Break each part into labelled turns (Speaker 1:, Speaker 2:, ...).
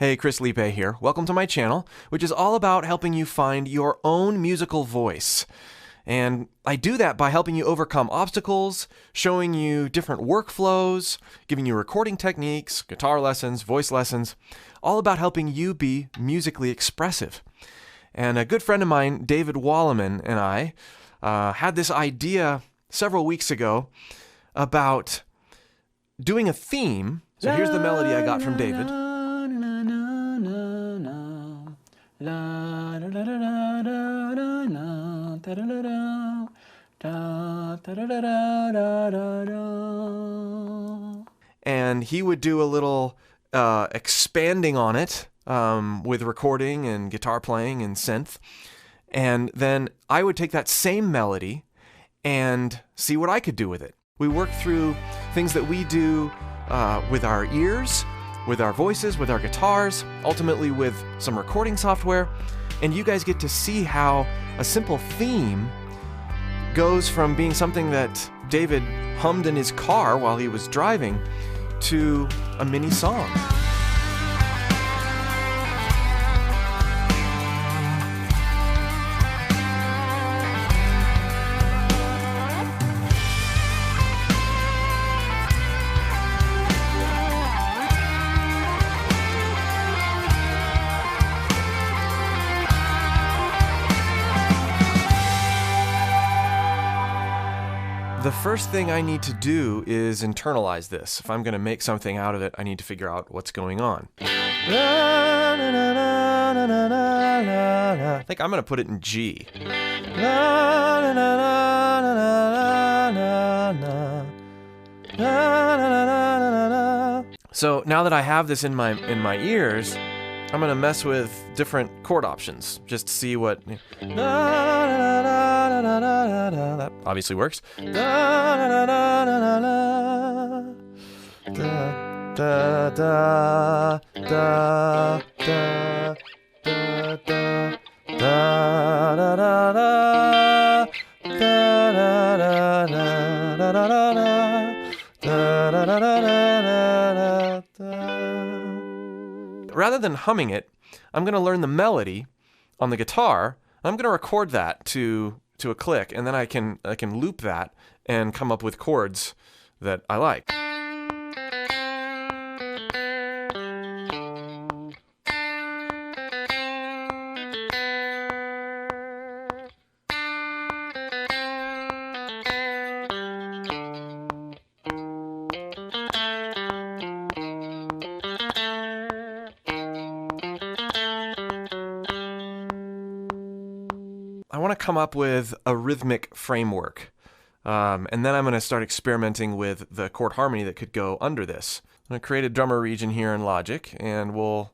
Speaker 1: Hey, Chris Liepe here. Welcome to my channel, which is all about helping you find your own musical voice. And I do that by helping you overcome obstacles, showing you different workflows, giving you recording techniques, guitar lessons, voice lessons, all about helping you be musically expressive. And a good friend of mine, David Wallimann, and I had this idea several weeks ago about doing a theme. So here's the melody I got from David. And he would do a little expanding on it with recording and guitar playing and synth. And then I would take that same melody and see what I could do with it. We work through things that we do with our ears, with our voices, with our guitars, ultimately with some recording software, and you guys get to see how a simple theme goes from being something that David hummed in his car while he was driving to a mini song. The first thing I need to do is internalize this. If I'm going to make something out of it, I need to figure out what's going on. I think I'm going to put it in G. So now that I have this in my ears, I'm going to mess with different chord options, just to see what... That obviously works. Rather than humming it, I'm going to learn the melody on the guitar. I'm going to record that to a click, and then I can loop that and come up with chords that I like. I want to come up with a rhythmic framework, and then I'm going to start experimenting with the chord harmony that could go under this. I'm going to create a drummer region here in Logic, and we'll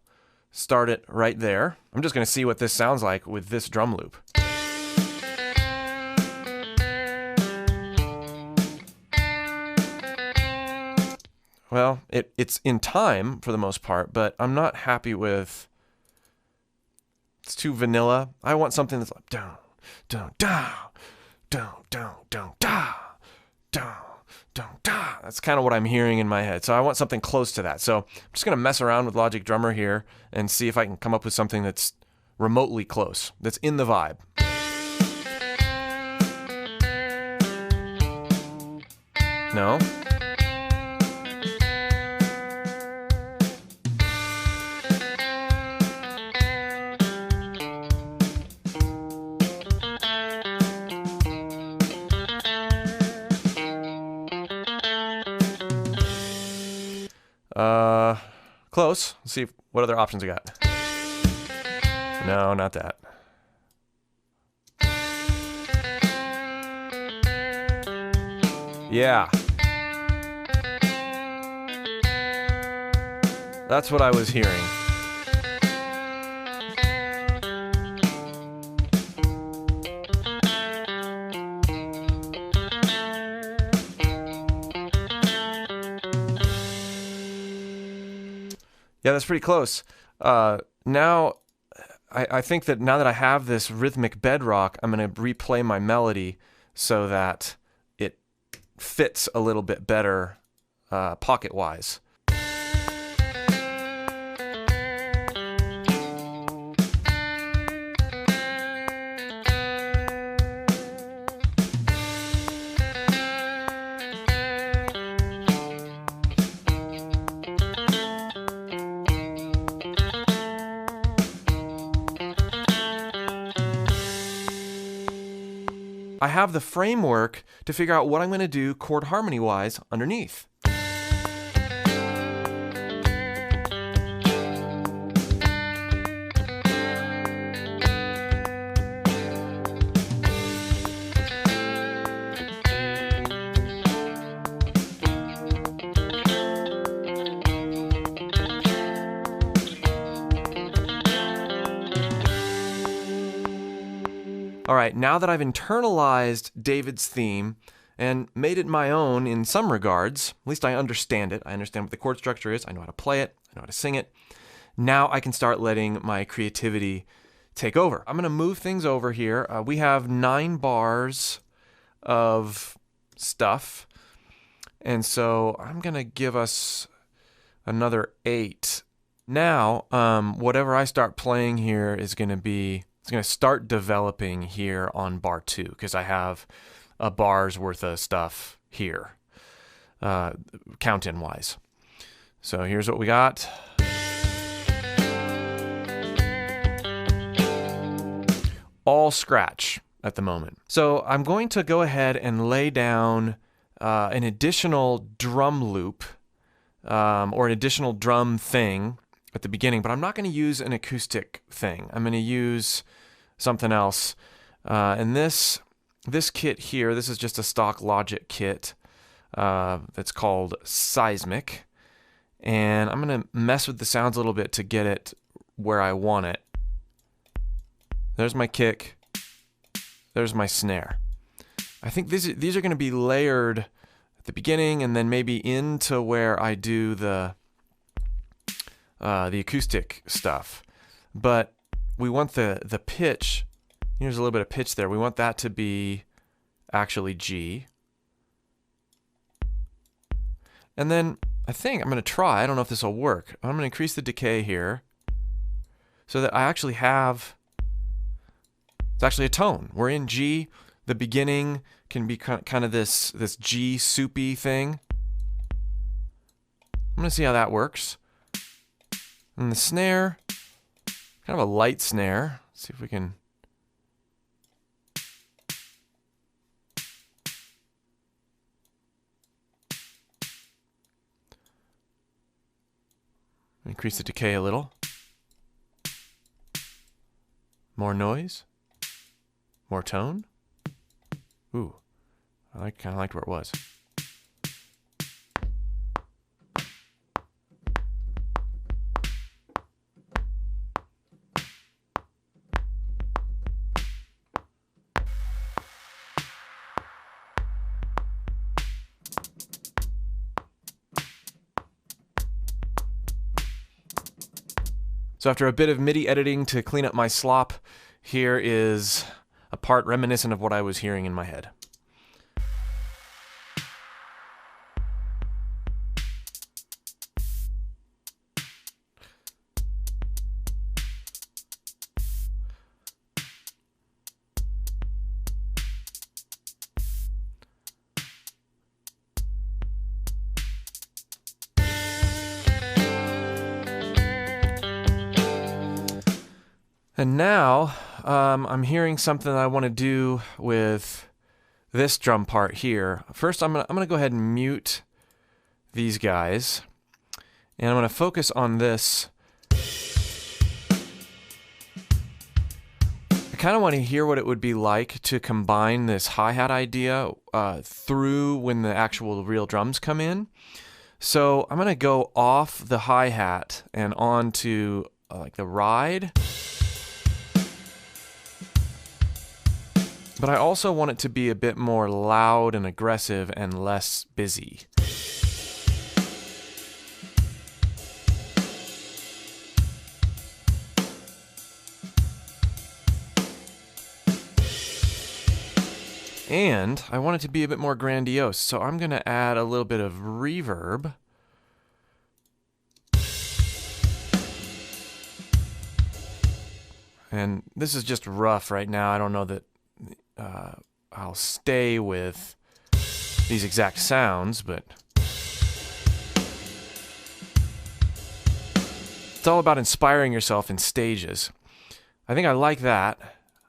Speaker 1: start it right there. I'm just going to see what this sounds like with this drum loop. Well, it's in time for the most part, but I'm not happy with... It's too vanilla. I want something that's like down, down, down, down, down, down, down, down, down, down. That's kind of what I'm hearing in my head. So I want something close to that. So I'm just going to mess around with Logic Drummer here and see if I can come up with something that's remotely close, that's in the vibe. No? Close. Let's see what other options we got. No, not that. Yeah. That's what I was hearing. Yeah, that's pretty close. Now, I think that now that I have this rhythmic bedrock, I'm going to replay my melody so that it fits a little bit better pocket-wise. I have the framework to figure out what I'm going to do chord harmony-wise underneath. All right, now that I've internalized David's theme and made it my own in some regards, at least I understand it. I understand what the chord structure is. I know how to play it. I know how to sing it. Now I can start letting my creativity take over. I'm going to move things over here. We have 9 bars of stuff. And so I'm going to give us another 8. Now, whatever I start playing here is going to be... It's going to start developing here on bar 2 because I have a bar's worth of stuff here, count-in wise. So here's what we got. All scratch at the moment. So I'm going to go ahead and lay down an additional drum loop or an additional drum thing at the beginning, but I'm not going to use an acoustic thing. I'm going to use something else. And this kit here, this is just a stock Logic kit that's called Seismic. And I'm going to mess with the sounds a little bit to get it where I want it. There's my kick. There's my snare. I think these are going to be layered at the beginning and then maybe into where I do the acoustic stuff, but we want the pitch. Here's a little bit of pitch there. We want that to be actually G. And then I think I'm going to try. I don't know if this will work. I'm going to increase the decay here so that I actually have. It's actually a tone. We're in G. The beginning can be kind of this G soupy thing. I'm going to see how that works. And the snare, kind of a light snare. Let's see if we can. Increase the decay a little. More noise. More tone. Ooh, I kind of liked where it was. So after a bit of MIDI editing to clean up my slop, here is a part reminiscent of what I was hearing in my head. And now I'm hearing something that I want to do with this drum part here. First, I'm gonna go ahead and mute these guys, and I'm gonna focus on this. I kind of want to hear what it would be like to combine this hi-hat idea through when the actual real drums come in. So I'm gonna go off the hi-hat and onto like the ride. But I also want it to be a bit more loud and aggressive and less busy. And I want it to be a bit more grandiose, so I'm going to add a little bit of reverb. And this is just rough right now. I don't know that I'll stay with these exact sounds, but it's all about inspiring yourself in stages. I think I like that.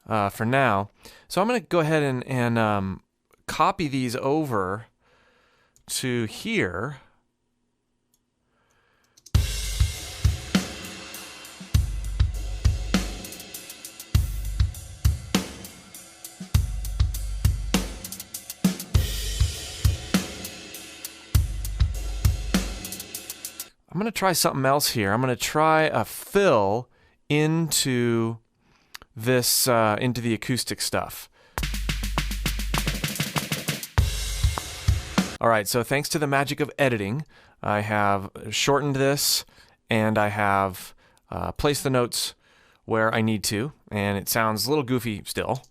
Speaker 1: for now. So I'm going to go ahead and copy these over to here. I'm going to try something else here. I'm going to try a fill into this, into the acoustic stuff. All right, so thanks to the magic of editing, I have shortened this and I have placed the notes where I need to, and it sounds a little goofy still.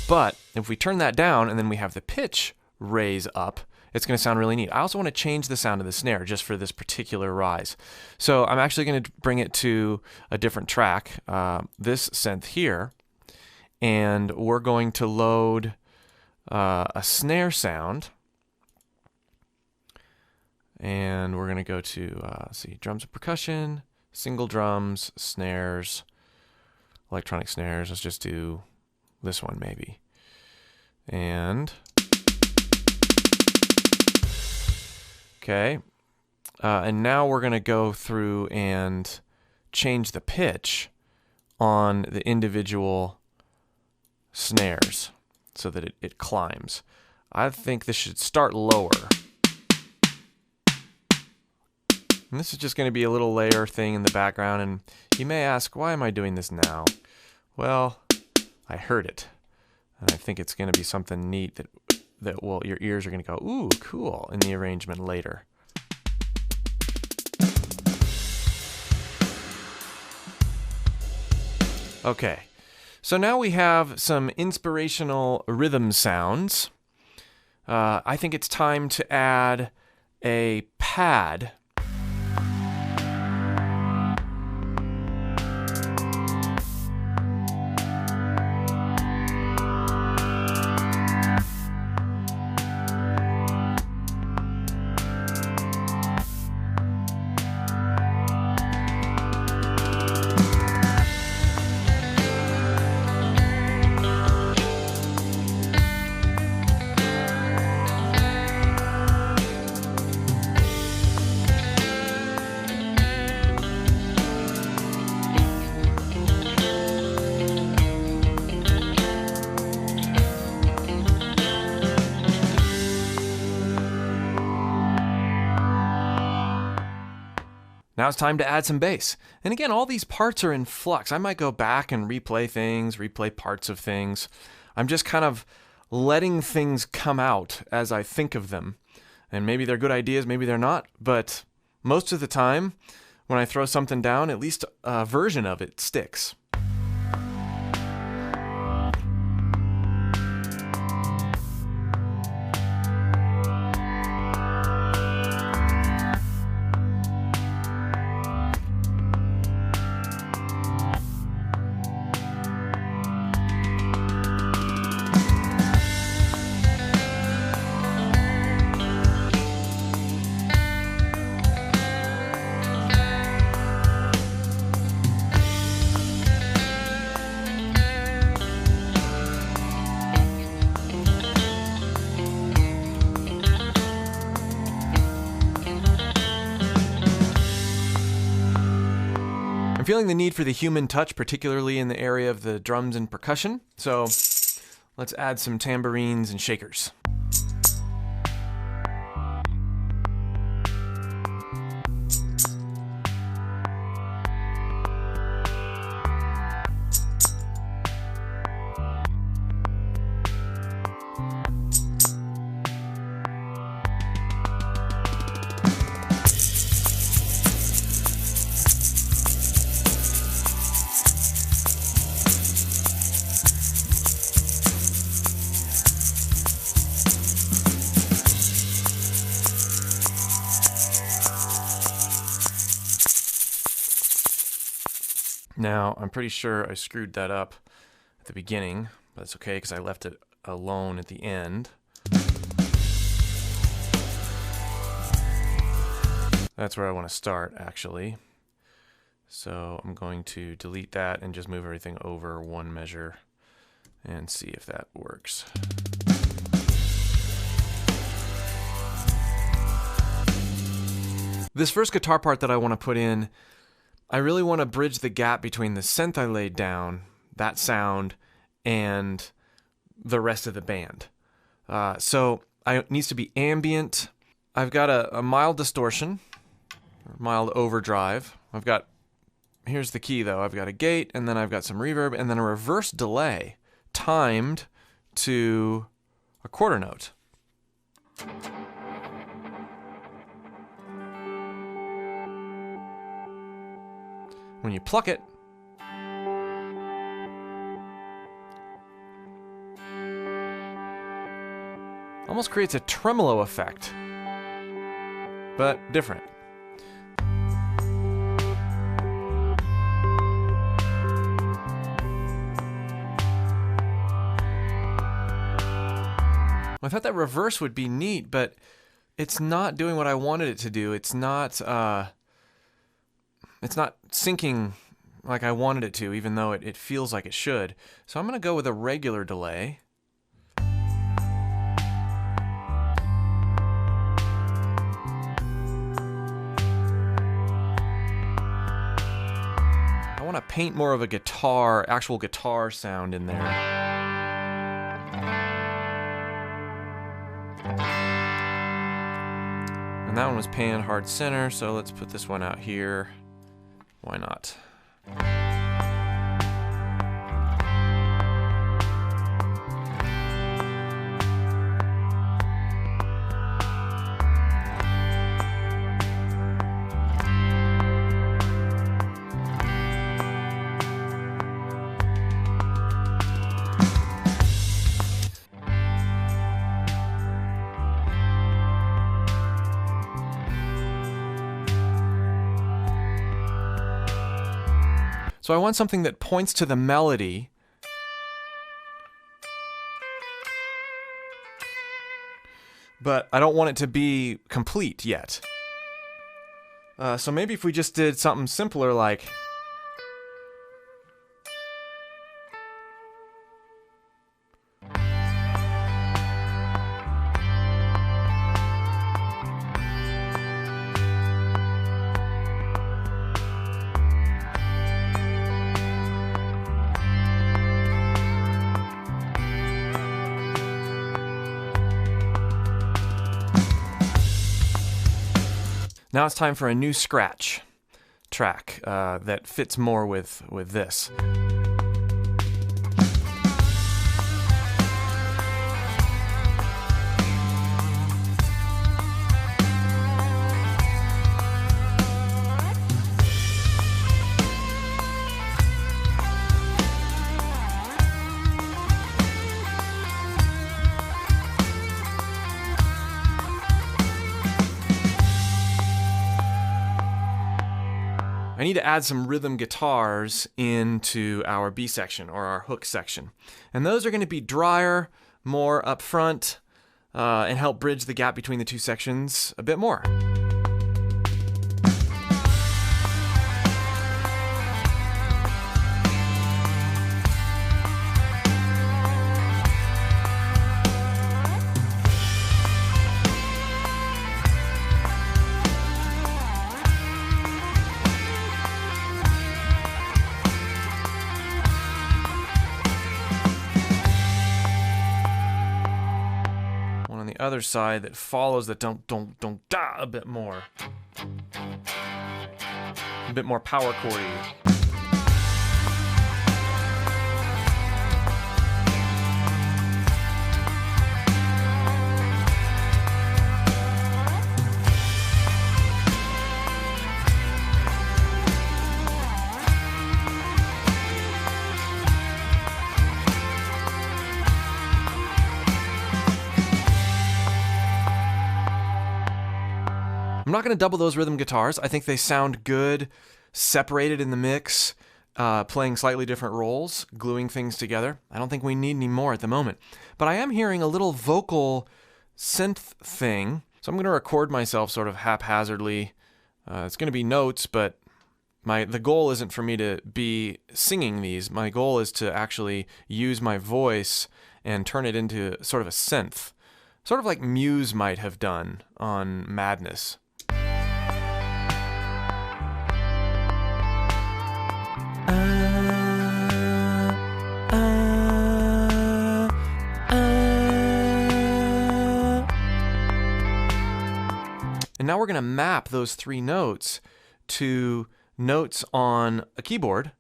Speaker 1: But if we turn that down and then we have the pitch raise up, it's going to sound really neat. I also want to change the sound of the snare just for this particular rise. So I'm actually going to bring it to a different track, this synth here, and we're going to load a snare sound. And we're going to go to, let's see, drums and percussion, single drums, snares, electronic snares. Let's just do this one maybe. And okay, and now we're going to go through and change the pitch on the individual snares so that it climbs. I think this should start lower. And this is just going to be a little layer thing in the background, and you may ask, why am I doing this now? Well, I heard it, and I think it's going to be something neat that will, your ears are going to go, ooh, cool, in the arrangement later. Okay, so now we have some inspirational rhythm sounds. I think it's time to add a pad. Now it's time to add some bass. And again, all these parts are in flux. I might go back and replay things, replay parts of things. I'm just kind of letting things come out as I think of them. And maybe they're good ideas, maybe they're not. But most of the time, when I throw something down, at least a version of it sticks. I'm feeling the need for the human touch, particularly in the area of the drums and percussion. So let's add some tambourines and shakers. Now, I'm pretty sure I screwed that up at the beginning, but it's okay because I left it alone at the end. That's where I want to start, actually. So I'm going to delete that and just move everything over one measure and see if that works. This first guitar part that I want to put in, I really want to bridge the gap between the synth I laid down, that sound, and the rest of the band. So it needs to be ambient. I've got a mild distortion, mild overdrive. Here's the key though, I've got a gate, and then I've got some reverb, and then a reverse delay timed to a quarter note. When you pluck it, almost creates a tremolo effect, but different. I thought that reverse would be neat, but it's not doing what I wanted it to do. It's not syncing like I wanted it to, even though it feels like it should. So I'm going to go with a regular delay. I want to paint more of a actual guitar sound in there. And that one was pan hard center, so let's put this one out here. Why not? So I want something that points to the melody, but I don't want it to be complete yet. So maybe if we just did something simpler like... Now it's time for a new scratch track that fits more with this. I need to add some rhythm guitars into our B section or our hook section. And those are going to be drier, more up front, and help bridge the gap between the two sections a bit more. Other side that follows the don't da a bit more. A bit more power chordy. I'm not going to double those rhythm guitars. I think they sound good, separated in the mix, playing slightly different roles, gluing things together. I don't think we need any more at the moment. But I am hearing a little vocal synth thing, so I'm going to record myself sort of haphazardly. It's going to be notes, but the goal isn't for me to be singing these. My goal is to actually use my voice and turn it into sort of a synth, sort of like Muse might have done on Madness. And now we're going to map those 3 notes to notes on a keyboard,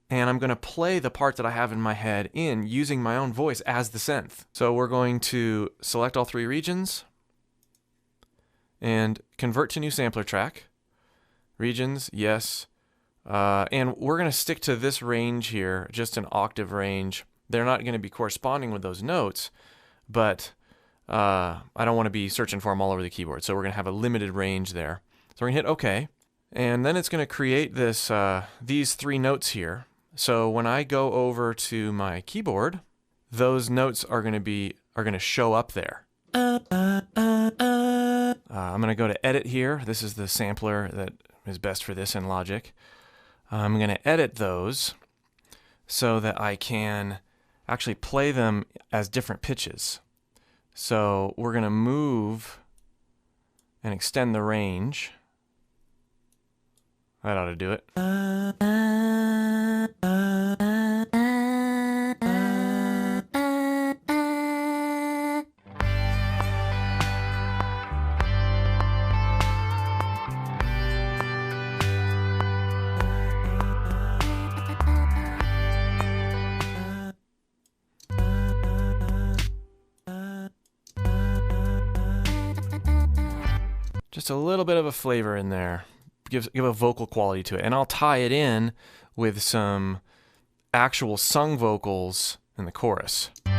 Speaker 1: and I'm going to play the part that I have in my head in using my own voice as the synth. So we're going to select all 3 regions and convert to new sampler track. Regions, yes. And we're going to stick to this range here, just an octave range. They're not going to be corresponding with those notes, but I don't want to be searching for them all over the keyboard. So we're going to have a limited range there. So we're going to hit OK. And then it's going to create this these 3 notes here. So when I go over to my keyboard, those notes are going to show up there. I'm going to go to Edit here. This is the sampler that is best for this in Logic. I'm going to edit those so that I can actually play them as different pitches. So we're going to move and extend the range. That ought to do it. Just a little bit of a flavor in there. Give a vocal quality to it. And I'll tie it in with some actual sung vocals in the chorus. I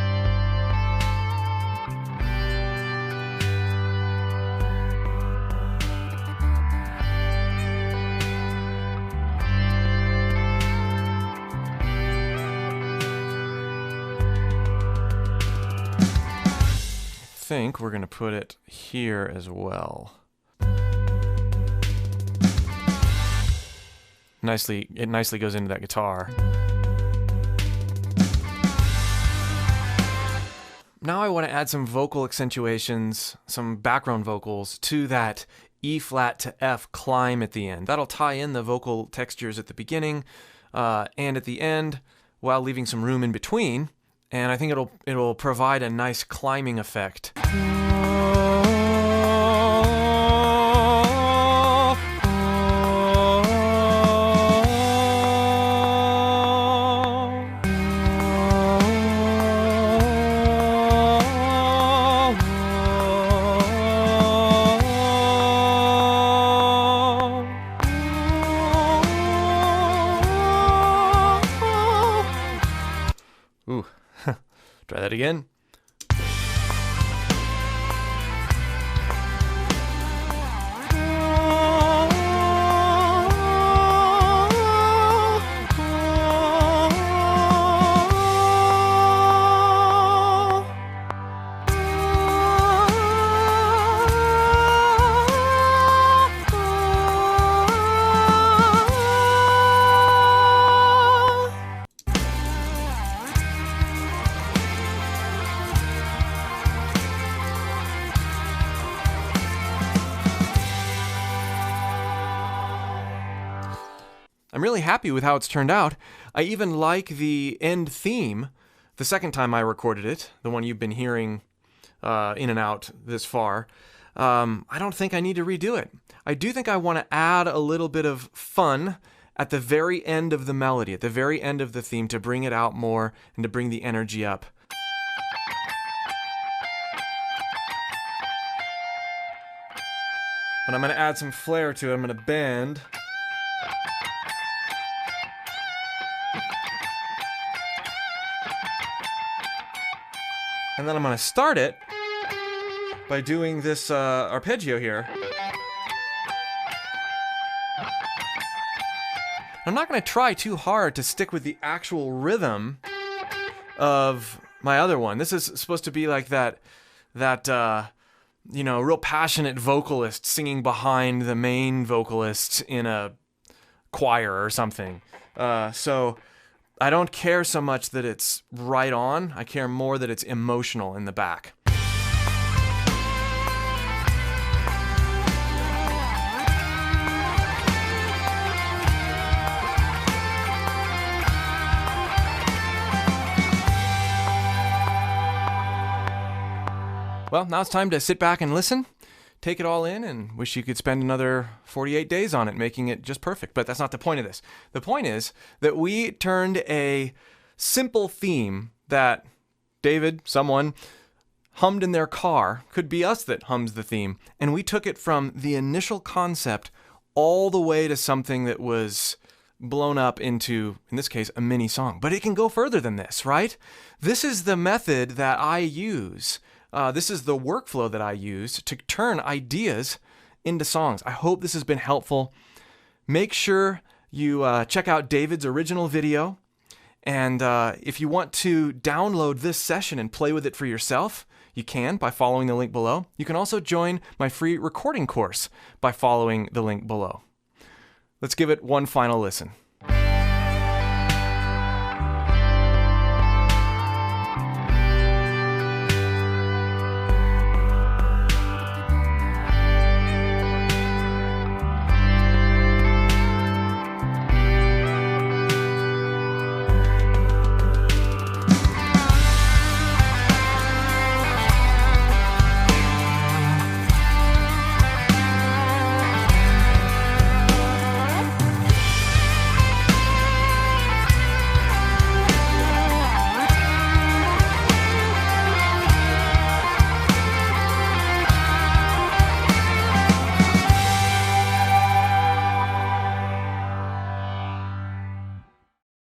Speaker 1: think we're going to put it here as well. It nicely goes into that guitar. Now I want to add some vocal accentuations, some background vocals to that E flat to F climb at the end. That'll tie in the vocal textures at the beginning and at the end while leaving some room in between. And I think it'll provide a nice climbing effect. Ooh, try that again. I'm really happy with how it's turned out. I even like the end theme, the second time I recorded it, the one you've been hearing in and out this far. I don't think I need to redo it. I do think I want to add a little bit of fun at the very end of the melody, at the very end of the theme, to bring it out more and to bring the energy up. But I'm going to add some flair to it. I'm going to bend. And then I'm going to start it by doing this arpeggio here. I'm not going to try too hard to stick with the actual rhythm of my other one. This is supposed to be like that real passionate vocalist singing behind the main vocalist in a choir or something. So I don't care so much that it's right on. I care more that it's emotional in the back. Well, now it's time to sit back and listen, take it all in, and wish you could spend another 48 days on it, making it just perfect. But that's not the point of this. The point is that we turned a simple theme that David, someone, hummed in their car, could be us that hums the theme, and we took it from the initial concept all the way to something that was blown up into, in this case, a mini song. But it can go further than this, right? This is the method that I use. This is the workflow that I use to turn ideas into songs. I hope this has been helpful. Make sure you check out David's original video. And if you want to download this session and play with it for yourself, you can by following the link below. You can also join my free recording course by following the link below. Let's give it one final listen.